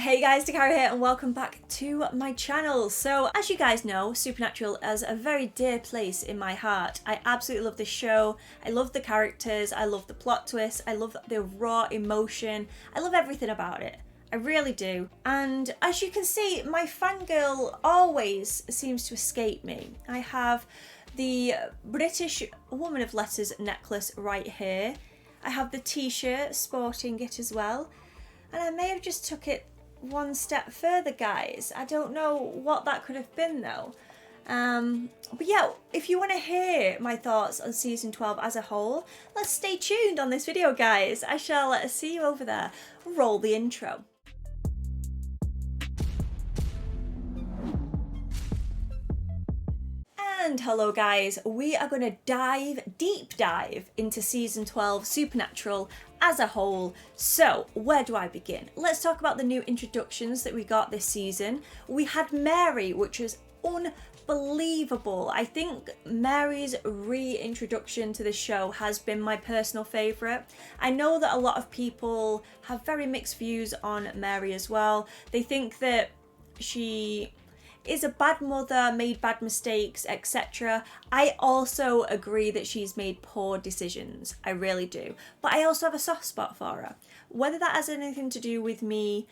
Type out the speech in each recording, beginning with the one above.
Hey guys, Dakara here and welcome back to my channel. So as you guys know, Supernatural is a very dear place in my heart. I absolutely love this show. I love the characters, I love the plot twists, I love the raw emotion, I love everything about it. I really do. And as you can see, my fangirl always seems to escape me. I have the British Woman of Letters necklace right here. I have the t-shirt sporting it as well. And I may have just took it one step further, guys. I don't know what that could have been though. But yeah, if you want to hear my thoughts on season 12 as a whole, let's stay tuned on this video, guys. I shall see you over there. Roll the intro. And hello guys, we are going to deep dive into season 12 Supernatural as a whole. So where do I begin? Let's talk about the new introductions that we got this season. We had Mary, which was unbelievable. I think Mary's reintroduction to the show has been my personal favourite. I know that a lot of people have very mixed views on Mary as well. They think that she is a bad mother, made bad mistakes, etc. I also agree that she's made poor decisions. I really do. But I also have a soft spot for her. Whether that has anything to do with me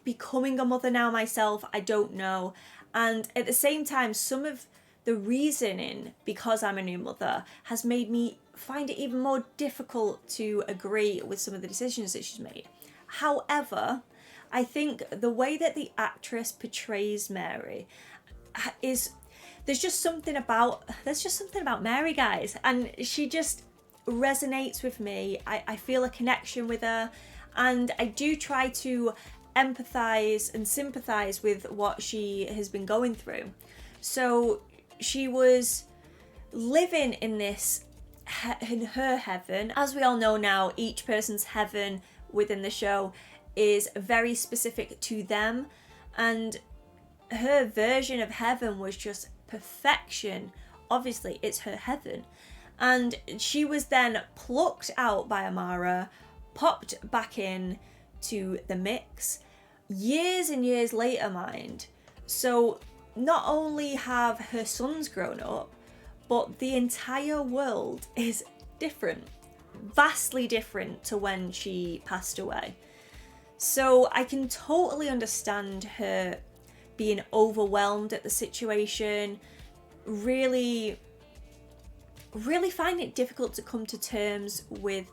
becoming a mother now myself, I don't know. And at the same time, some of the reasoning, because I'm a new mother, has made me find it even more difficult to agree with some of the decisions that she's made. However, I think the way that the actress portrays Mary is, there's just something about Mary, guys, and she just resonates with me. I feel a connection with her, and I do try to empathize and sympathize with what she has been going through. So she was living in her heaven. As we all know now, each person's heaven within the show is very specific to them, and her version of heaven was just perfection. Obviously it's her heaven, and she was then plucked out by Amara, popped back in to the mix years and years later, mind. So not only have her sons grown up, but the entire world is different, vastly different to when she passed away. So I can totally understand her being overwhelmed at the situation, really find it difficult to come to terms with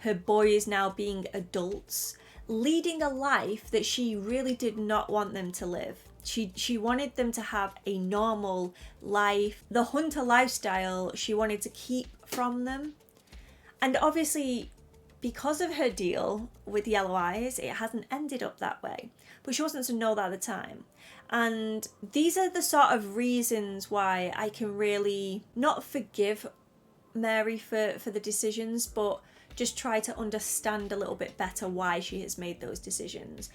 her boys now being adults, leading a life that she really did not want them to live. She wanted them to have a normal life. The hunter lifestyle she wanted to keep from them. And obviously, because of her deal with Yellow Eyes, it hasn't ended up that way. But she wasn't to know that at the time. And these are the sort of reasons why I can really not forgive Mary for the decisions, but just try to understand a little bit better why she has made those decisions.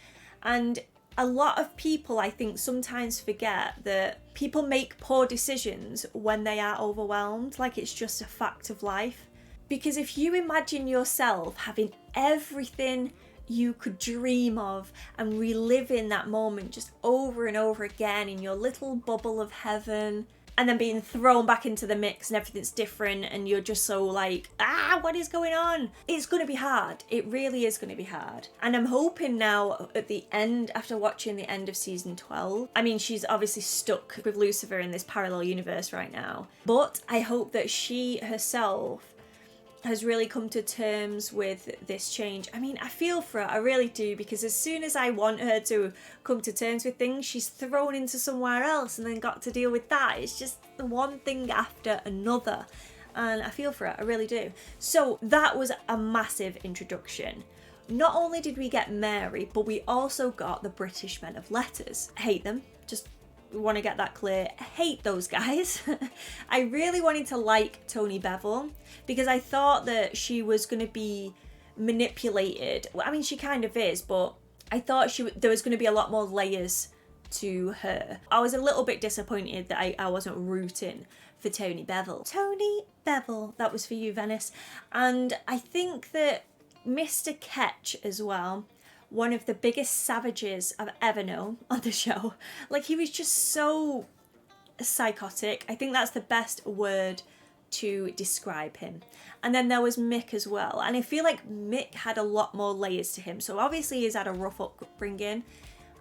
And a lot of people, I think, sometimes forget that people make poor decisions when they are overwhelmed, like it's just a fact of life. Because if you imagine yourself having everything you could dream of and reliving that moment just over and over again in your little bubble of heaven, and then being thrown back into the mix and everything's different and you're just so like, what is going on? It's going to be hard. It really is going to be hard. And I'm hoping now at the end, after watching the end of season 12, I mean, she's obviously stuck with Lucifer in this parallel universe right now, but I hope that she herself has really come to terms with this change. I mean, I feel for her, I really do, because as soon as I want her to come to terms with things, she's thrown into somewhere else and then got to deal with that. It's just one thing after another, and I feel for her, I really do. So that was a massive introduction. Not only did we get Mary, but we also got the British Men of Letters. I hate them, just want to get that clear. I hate those guys. I really wanted to like Tony Bevel because I thought that she was going to be manipulated. Well, I mean, she kind of is, but I thought there was going to be a lot more layers to her. I was a little bit disappointed that I wasn't rooting for Tony Bevel. Tony Bevel, that was for you, Venice. And I think that Mr. Ketch as well one of the biggest savages I've ever known on the show. Like, he was just so psychotic. I think that's the best word to describe him. And then there was Mick as well. And I feel like Mick had a lot more layers to him. So obviously he's had a rough upbringing.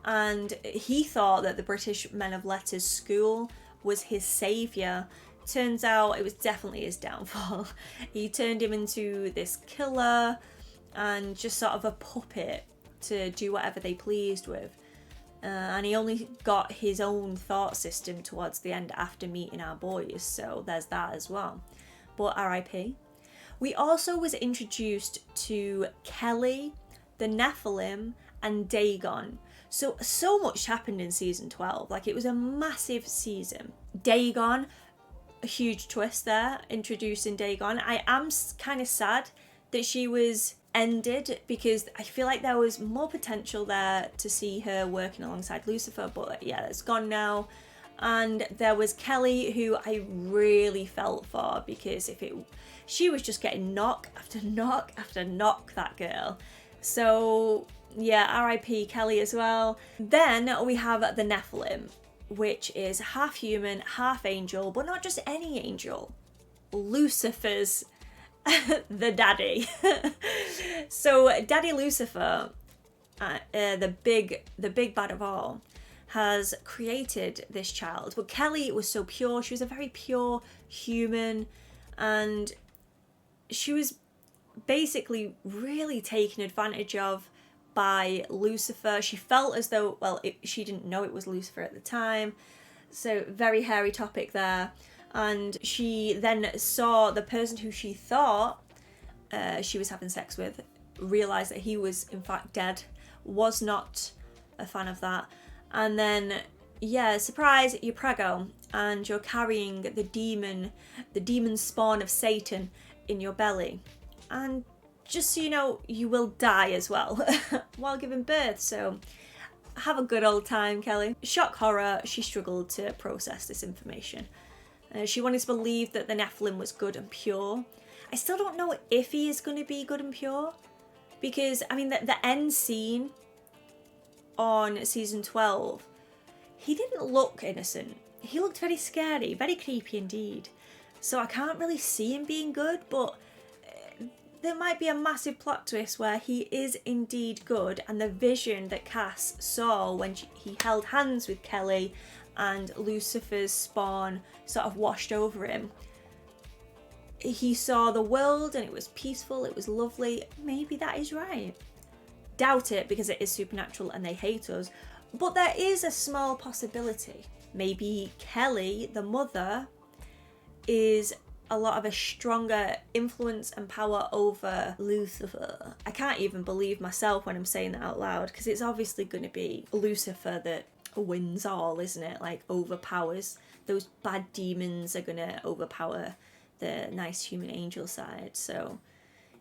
And he thought that the British Men of Letters school was his saviour. Turns out it was definitely his downfall. He turned him into this killer and just sort of a puppet to do whatever they pleased with. And he only got his own thought system towards the end after meeting our boys, so there's that as well. But RIP. We also was introduced to Kelly, the Nephilim, and Dagon. So much happened in season 12. Like, it was a massive season. Dagon, a huge twist there, introducing Dagon. I am kind of sad that she was ended, because I feel like there was more potential there to see her working alongside Lucifer, but yeah, it's gone now. And there was Kelly, who I really felt for, because she was just getting knock after knock after knock, that girl. So yeah, RIP Kelly as well. Then we have the Nephilim, which is half human, half angel, but not just any angel. Lucifer's the daddy. So Daddy Lucifer, the big bad of all, has created this child. But Kelly was so pure. She was a very pure human, and she was basically really taken advantage of by Lucifer. She felt as though, she didn't know it was Lucifer at the time. So very hairy topic there. And she then saw the person who she thought she was having sex with, realised that he was in fact dead, was not a fan of that. And then, yeah, surprise, you're preggo, and you're carrying the demon spawn of Satan in your belly. And just so you know, you will die as well while giving birth. So have a good old time, Kelly. Shock horror, she struggled to process this information. She wanted to believe that the Nephilim was good and pure. I still don't know if he is going to be good and pure, because, I mean, the end scene on season 12, he didn't look innocent. He looked very scary, very creepy indeed. So I can't really see him being good, but there might be a massive plot twist where he is indeed good, and the vision that Cass saw when he held hands with Kelly and Lucifer's spawn sort of washed over him. He saw the world and it was peaceful, it was lovely. Maybe that is right. Doubt it, because it is supernatural and they hate us. But there is a small possibility. Maybe Kelly, the mother, is a lot of a stronger influence and power over Lucifer. I can't even believe myself when I'm saying that out loud, because it's obviously going to be Lucifer that wins all, isn't it? Like, overpowers. Those bad demons are going to overpower the nice human angel side. So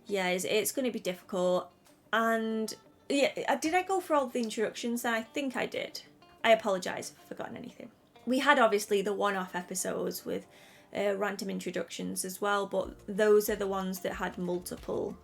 yeah, it's going to be difficult. And yeah, did I go for all the introductions? I think I did. I apologise if I've forgotten anything. We had obviously the one-off episodes with random introductions as well, but those are the ones that had multiple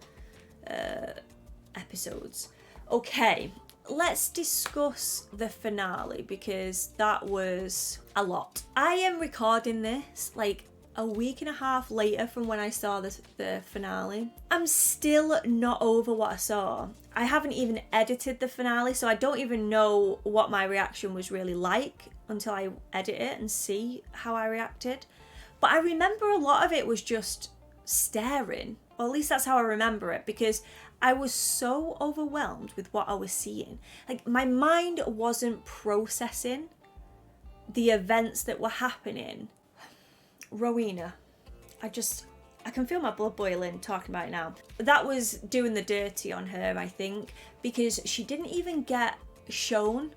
episodes. Okay, let's discuss the finale, because that was a lot. I am recording this like a week and a half later from when I saw the finale. I'm still not over what I saw. I haven't even edited the finale, so I don't even know what my reaction was really like until I edit it and see how I reacted. But I remember a lot of it was just staring, or at least that's how I remember it, because I was so overwhelmed with what I was seeing. Like, my mind wasn't processing the events that were happening. Rowena, I can feel my blood boiling talking about it now. That was doing the dirty on her, I think, because she didn't even get shown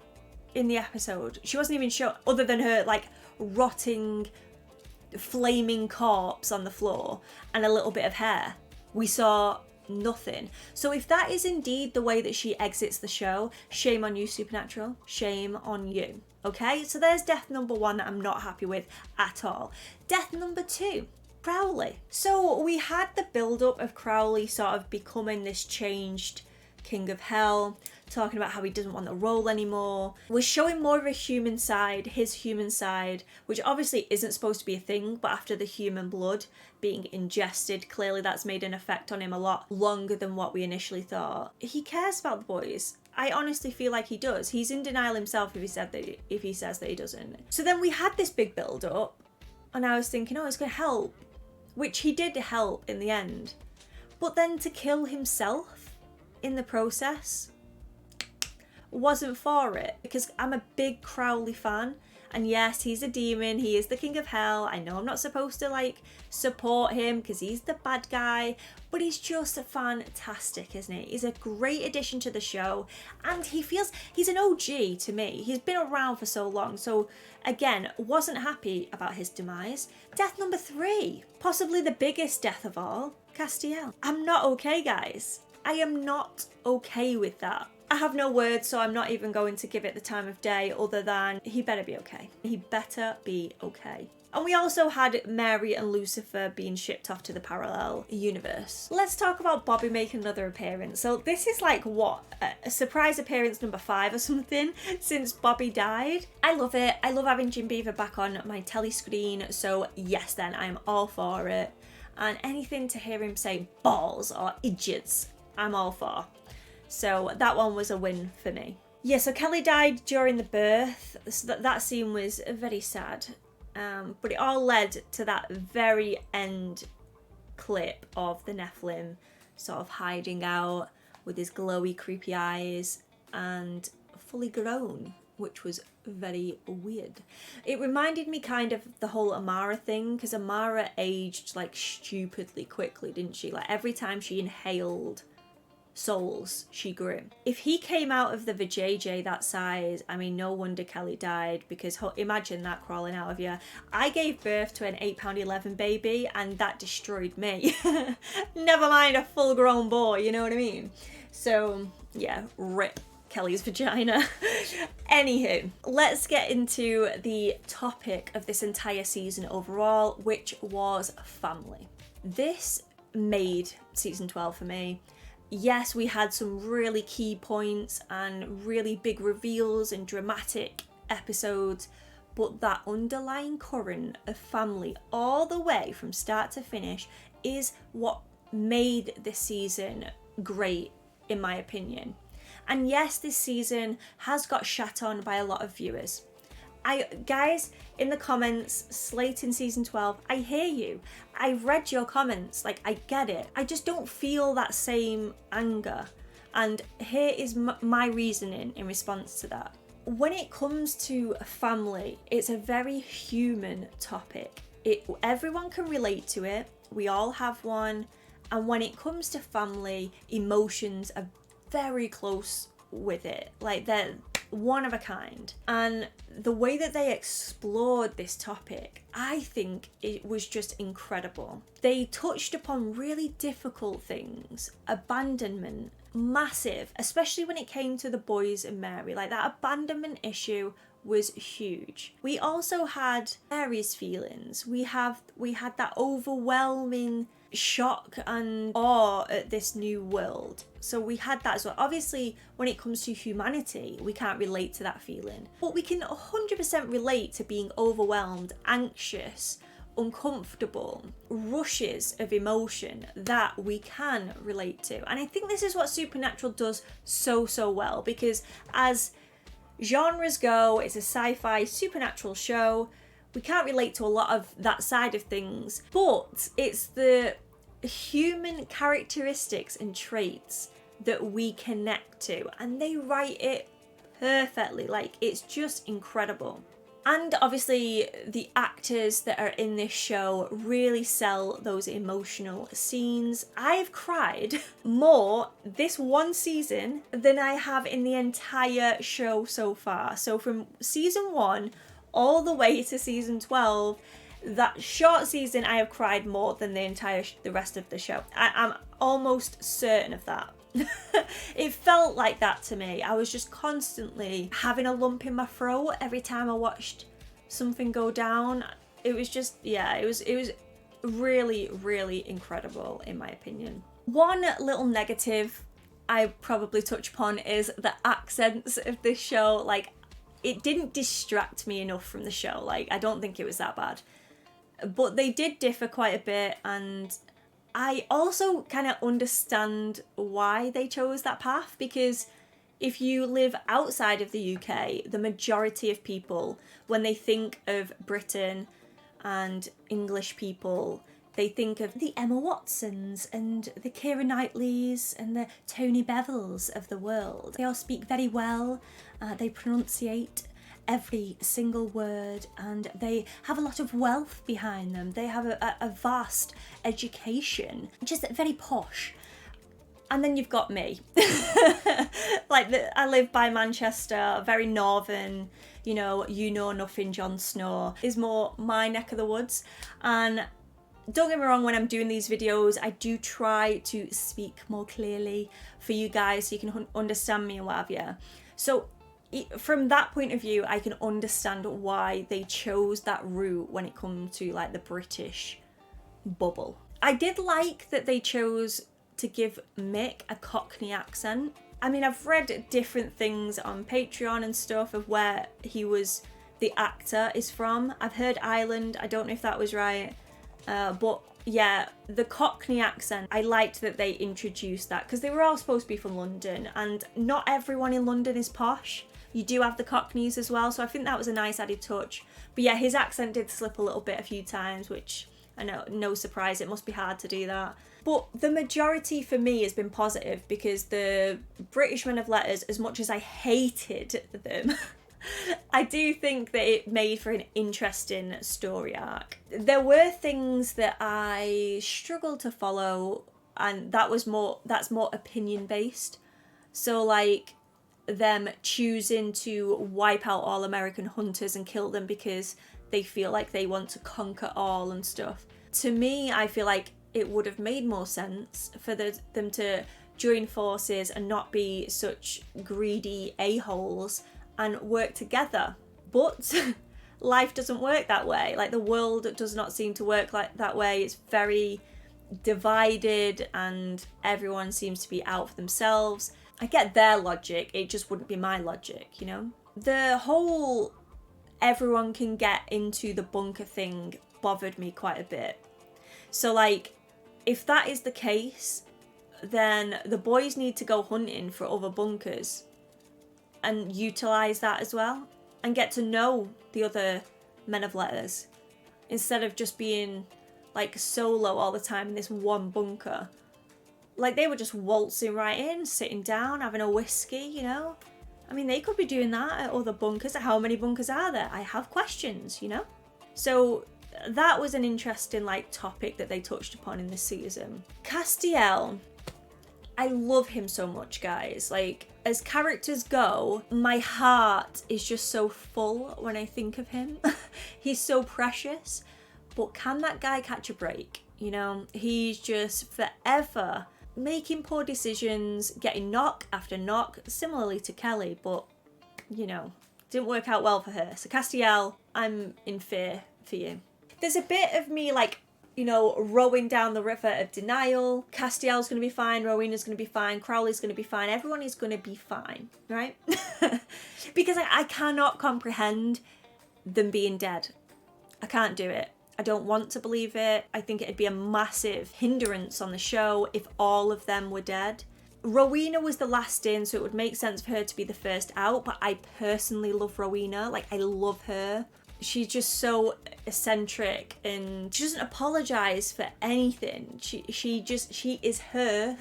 in the episode. She wasn't even shown, other than her like rotting, flaming corpse on the floor and a little bit of hair. We saw nothing. So if that is indeed the way that she exits the show, shame on you, Supernatural. Shame on you. Okay, so there's death number 1 that I'm not happy with at all. Death number 2, Crowley. So we had the build-up of Crowley sort of becoming this changed king of hell. talking about how he doesn't want the role anymore. We're showing more of a human side, his human side, which obviously isn't supposed to be a thing, but after the human blood being ingested, clearly that's made an effect on him a lot longer than what we initially thought. He cares about the boys. I honestly feel like he does. He's in denial himself if he says that he doesn't. So then we had this big build up, and I was thinking, oh, it's going to help, which he did help in the end. But then to kill himself in the process wasn't for it, because I'm a big Crowley fan, and yes, he's a demon, he is the king of hell. I know I'm not supposed to like support him because he's the bad guy, but he's just fantastic, isn't he? He's a great addition to the show, and he's an OG to me. He's been around for so long, so again, wasn't happy about his demise. Death number 3, possibly the biggest death of all, Castiel. I'm not okay, guys. I am not okay with that. I have no words, so I'm not even going to give it the time of day other than he better be okay. He better be okay. And we also had Mary and Lucifer being shipped off to the parallel universe. Let's talk about Bobby making another appearance. So this is like, what, a surprise appearance number 5 or something since Bobby died. I love it. I love having Jim Beaver back on my telly screen. So yes, then I am all for it. And anything to hear him say balls or idiots, I'm all for. So that one was a win for me. Yeah, so Kelly died during the birth, so that scene was very sad. But it all led to that very end clip of the Nephilim sort of hiding out with his glowy, creepy eyes and fully grown, which was very weird. It reminded me kind of the whole Amara thing, because Amara aged like stupidly quickly, didn't she? Like every time she inhaled souls, she grew. If he came out of the vajayjay that size, I mean, no wonder Kelly died, because imagine that crawling out of you. I gave birth to an 8'11" baby and that destroyed me. Never mind a full grown boy, you know what I mean? So yeah, rip Kelly's vagina. Anywho, let's get into the topic of this entire season overall, which was family. This made season 12 for me. Yes, we had some really key points and really big reveals and dramatic episodes, but that underlying current of family all the way from start to finish is what made this season great, in my opinion. And yes, this season has got shat on by a lot of viewers. Guys, in the comments, slating season 12, I hear you. I've read your comments, like, I get it. I just don't feel that same anger. And here is my reasoning in response to that. When it comes to family, it's a very human topic. Everyone can relate to it. We all have one. And when it comes to family, emotions are very close with it. Like, they're one of a kind. And the way that they explored this topic, I think it was just incredible. They touched upon really difficult things. Abandonment, massive, especially when it came to the boys and Mary. Like, that abandonment issue was huge. We also had Mary's feelings. We had that overwhelming shock and awe at this new world. So we had that as well. Obviously, when it comes to humanity, we can't relate to that feeling. But we can 100% relate to being overwhelmed, anxious, uncomfortable, rushes of emotion that we can relate to. And I think this is what Supernatural does so well, because as genres go, it's a sci-fi supernatural show. We can't relate to a lot of that side of things, but it's the human characteristics and traits that we connect to, and they write it perfectly. Like, it's just incredible. And obviously the actors that are in this show really sell those emotional scenes. I've cried more this one season than I have in the entire show so far. So from season 1 all the way to season 12, that short season, I have cried more than the rest of the show. I'm almost certain of that. It felt like that to me. I was just constantly having a lump in my throat every time I watched something go down. It was just, yeah, it was really incredible in my opinion. One little negative I probably touch upon is the accents of this show. Like, it didn't distract me enough from the show. Like, I don't think it was that bad. But they did differ quite a bit, and I also kind of understand why they chose that path, because if you live outside of the UK, the majority of people, when they think of Britain and English people, they think of the Emma Watsons and the Keira Knightleys and the Tony Bevels of the world. They all speak very well, they pronunciate every single word, and they have a lot of wealth behind them. They have a vast education, just very posh. And then you've got me. Like, I live by Manchester, very northern, you know nothing, Jon Snow is more my neck of the woods. And don't get me wrong, when I'm doing these videos, I do try to speak more clearly for you guys so you can understand me and what have you. So from that point of view, I can understand why they chose that route when it comes to like the British bubble. I did like that they chose to give Mick a Cockney accent. I mean, I've read different things on Patreon and stuff of where the actor is from. I've heard Ireland, I don't know if that was right. But yeah, the Cockney accent, I liked that they introduced that, because they were all supposed to be from London, and not everyone in London is posh. You do have the Cockneys as well, so I think that was a nice added touch. But yeah, his accent did slip a little bit a few times, which I know, no surprise, it must be hard to do that. But the majority for me has been positive, because the British Men of Letters, as much as I hated them, I do think that it made for an interesting story arc. There were things that I struggled to follow, and that's more opinion based. So like them choosing to wipe out all American hunters and kill them because they feel like they want to conquer all and stuff. To me, I feel like it would have made more sense for them to join forces and not be such greedy a-holes and work together. But life doesn't work that way. Like, the world does not seem to work like that way. It's very divided and everyone seems to be out for themselves. I get their logic, it just wouldn't be my logic, you know? The whole everyone can get into the bunker thing bothered me quite a bit. So like, if that is the case, then the boys need to go hunting for other bunkers and utilise that as well, and get to know the other Men of Letters, instead of just being like solo all the time in this one bunker. Like, they were just waltzing right in, sitting down, having a whiskey, you know? I mean, they could be doing that at other bunkers. How many bunkers are there? I have questions, you know? So that was an interesting like topic that they touched upon in this season. Castiel, I love him so much, guys. Like, as characters go, my heart is just so full when I think of him. He's so precious, but can that guy catch a break? You know, he's just forever making poor decisions, getting knock after knock, similarly to Kelly, but, you know, didn't work out well for her. So Castiel, I'm in fear for you. There's a bit of me like, you know, rowing down the river of denial. Castiel's going to be fine, Rowena's going to be fine, Crowley's going to be fine, everyone is going to be fine, right? Because I cannot comprehend them being dead. I can't do it. I don't want to believe it. I think it'd be a massive hindrance on the show if all of them were dead. Rowena was the last in, so it would make sense for her to be the first out, but I personally love Rowena. Like, I love her. She's just so eccentric and she doesn't apologise for anything. She is her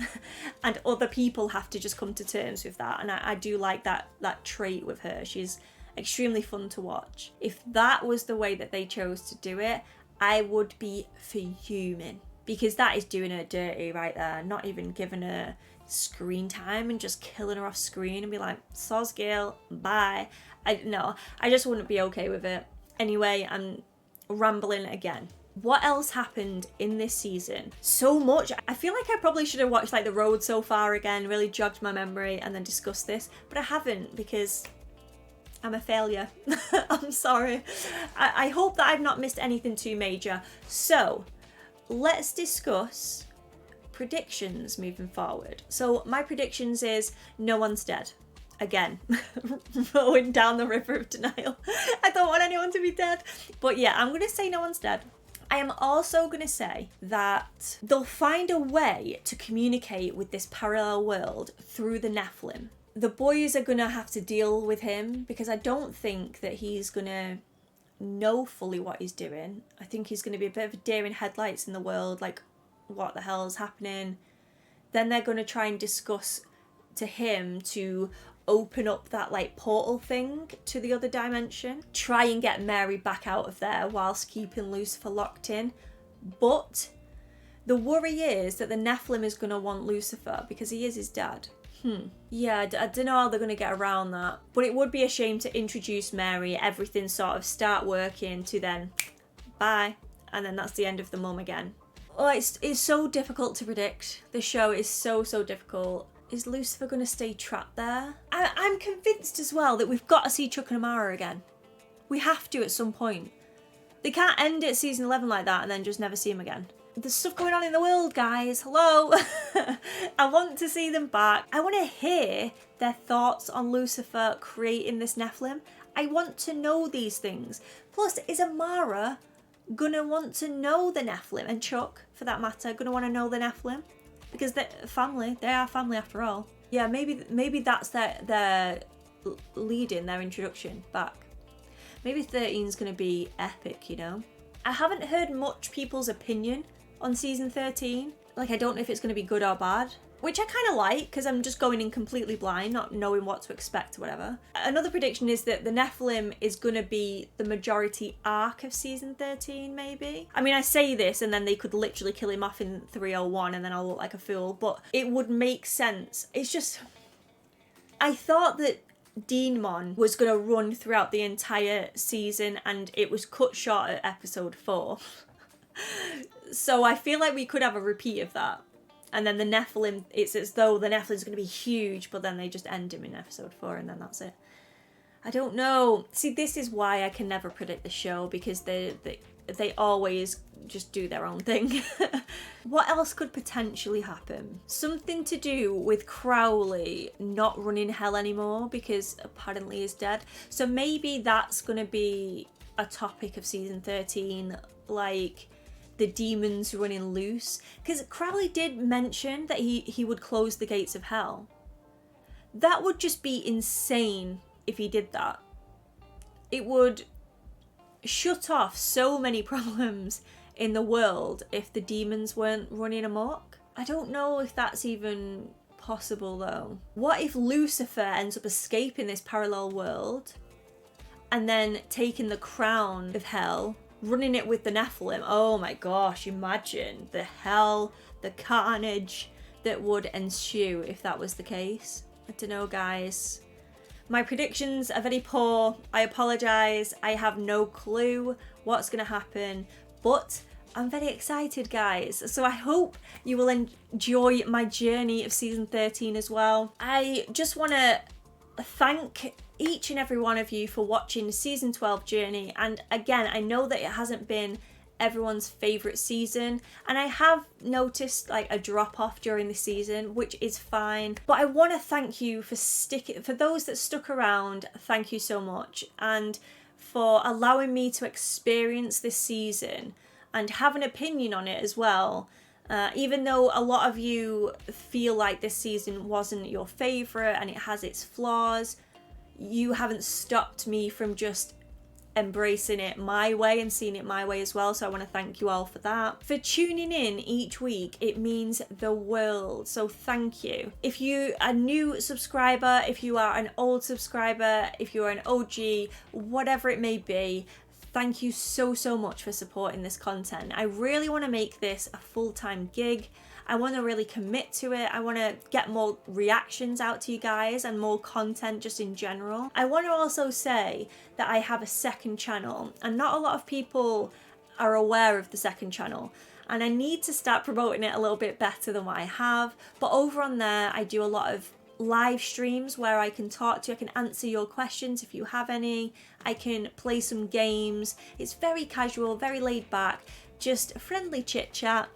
and other people have to just come to terms with that. And I do like that trait with her. She's extremely fun to watch. If that was the way that they chose to do it, I would be fuming, because that is doing her dirty right there. Not even giving her screen time and just killing her off screen and be like, soz girl, bye. No, I just wouldn't be okay with it. Anyway, I'm rambling again. What else happened in this season? So much. I feel like I probably should have watched like The Road so far again, really jogged my memory and then discussed this, but I haven't because I'm a failure. I'm sorry. I hope that I've not missed anything too major. So let's discuss predictions moving forward. So my predictions is no one's dead. Again, rolling down the river of denial. I don't want anyone to be dead. But yeah, I'm going to say no one's dead. I am also going to say that they'll find a way to communicate with this parallel world through the Nephilim. The boys are going to have to deal with him because I don't think that he's going to know fully what he's doing. I think he's going to be a bit of a deer in headlights in the world, like what the hell is happening. Then they're going to try and discuss to him to open up that like portal thing to the other dimension, try and get Mary back out of there whilst keeping Lucifer locked in. But the worry is that the Nephilim is going to want Lucifer because he is his dad. Yeah, I don't know how they're going to get around that, but it would be a shame to introduce Mary, everything sort of start working, to then bye, and then that's the end of the mum again. Oh, it's so difficult to predict. The show is so difficult. Is Lucifer going to stay trapped there? I'm convinced as well that we've got to see Chuck and Amara again. We have to at some point. They can't end it season 11 like that and then just never see him again. There's stuff going on in the world, guys. Hello. I want to see them back. I want to hear their thoughts on Lucifer creating this Nephilim. I want to know these things. Plus, is Amara gonna want to know the Nephilim? And Chuck, for that matter, gonna want to know the Nephilim? Because they're family. They are family after all. Yeah, maybe that's their lead-in, their introduction back. Maybe 13's gonna be epic, you know? I haven't heard much people's opinion on season 13. Like, I don't know if it's going to be good or bad, which I kind of like because I'm just going in completely blind, not knowing what to expect or whatever. Another prediction is that the Nephilim is going to be the majority arc of season 13, maybe. I mean, I say this and then they could literally kill him off in 301 and then I'll look like a fool, but it would make sense. It's just, I thought that Demon was going to run throughout the entire season and it was cut short at episode 4. So I feel like we could have a repeat of that. And then the Nephilim, it's as though the Nephilim's going to be huge, but then they just end him in episode 4 and then that's it. I don't know. See, this is why I can never predict the show, because they always just do their own thing. What else could potentially happen? Something to do with Crowley not running hell anymore because apparently he's dead. So maybe that's going to be a topic of season 13, like the demons running loose. Because Crowley did mention that he would close the gates of hell. That would just be insane if he did that. It would shut off so many problems in the world if the demons weren't running amok. I don't know if that's even possible though. What if Lucifer ends up escaping this parallel world and then taking the crown of hell, running it with the Nephilim? Oh my gosh, imagine the hell, the carnage that would ensue if that was the case. I don't know, guys. My predictions are very poor. I apologise. I have no clue what's going to happen, but I'm very excited, guys. So I hope you will enjoy my journey of season 13 as well. I just want to thank each and every one of you for watching season 12 journey. And again, I know that it hasn't been everyone's favourite season, and I have noticed like a drop off during the season, which is fine, but I want to thank you for those that stuck around. Thank you so much, and for allowing me to experience this season and have an opinion on it as well. Even though a lot of you feel like this season wasn't your favourite and it has its flaws, you haven't stopped me from just embracing it my way and seeing it my way as well. So I want to thank you all for that. For tuning in each week, it means the world. So thank you. If you are a new subscriber, if you are an old subscriber, if you are an OG, whatever it may be, thank you so much for supporting this content. I really want to make this a full-time gig. I want to really commit to it. I want to get more reactions out to you guys and more content just in general. I want to also say that I have a second channel, and not a lot of people are aware of the second channel, and I need to start promoting it a little bit better than what I have. But over on there, I do a lot of live streams where I can talk to you, I can answer your questions if you have any, I can play some games. It's very casual, very laid back, just friendly chit chat.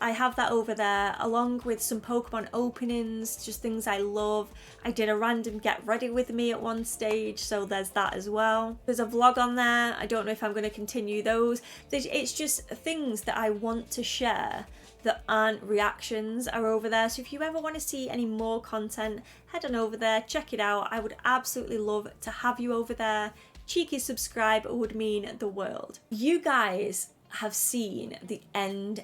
I have that over there along with some Pokemon openings, just things I love. I did a random get ready with me at one stage, so there's that as well. There's a vlog on there. I don't know if I'm going to continue those. It's just things that I want to share that aren't reactions are over there. So if you ever want to see any more content, head on over there, check it out. I would absolutely love to have you over there. Cheeky subscribe would mean the world. You guys have seen the end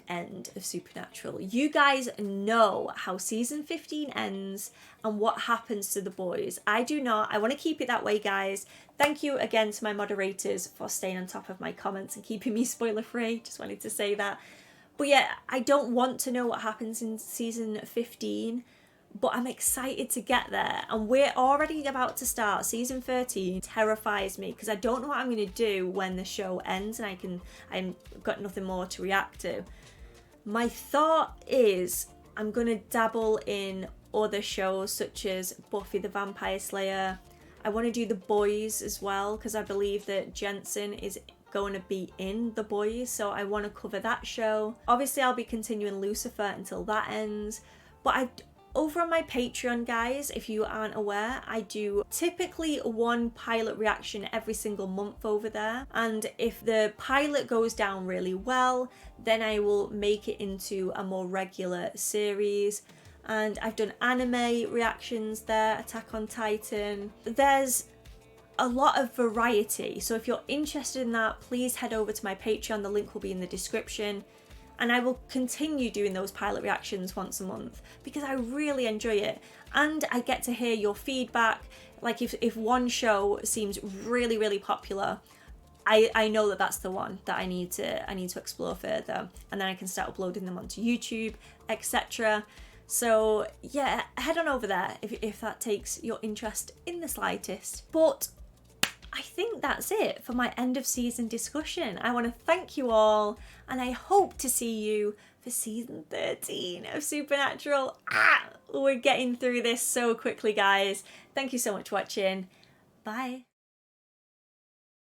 of Supernatural. You guys know how season 15 ends and what happens to the boys. I do not. I want to keep it that way, guys. Thank you again to my moderators for staying on top of my comments and keeping me spoiler free. Just wanted to say that. But yeah, I don't want to know what happens in season 15, but I'm excited to get there. And we're already about to start season 13. Terrifies me because I don't know what I'm going to do when the show ends and I've got nothing more to react to. My thought is I'm going to dabble in other shows such as Buffy the Vampire Slayer. I want to do The Boys as well because I believe that Jensen is going to be in The Boys, so I want to cover that show. Obviously I'll be continuing Lucifer until that ends, but over on my Patreon, guys, if you aren't aware, I do typically one pilot reaction every single month over there, and if the pilot goes down really well, then I will make it into a more regular series. And I've done anime reactions there, Attack on Titan. There's a lot of variety, so if you're interested in that, please head over to my Patreon. The link will be in the description, and I will continue doing those pilot reactions once a month because I really enjoy it, and I get to hear your feedback. Like if one show seems really popular, I know that that's the one that I need to explore further, and then I can start uploading them onto YouTube, etc. So yeah, head on over there if that takes your interest in the slightest. But I think that's it for my end of season discussion. I want to thank you all, and I hope to see you for season 13 of Supernatural. We're getting through this so quickly, guys. Thank you so much for watching. Bye.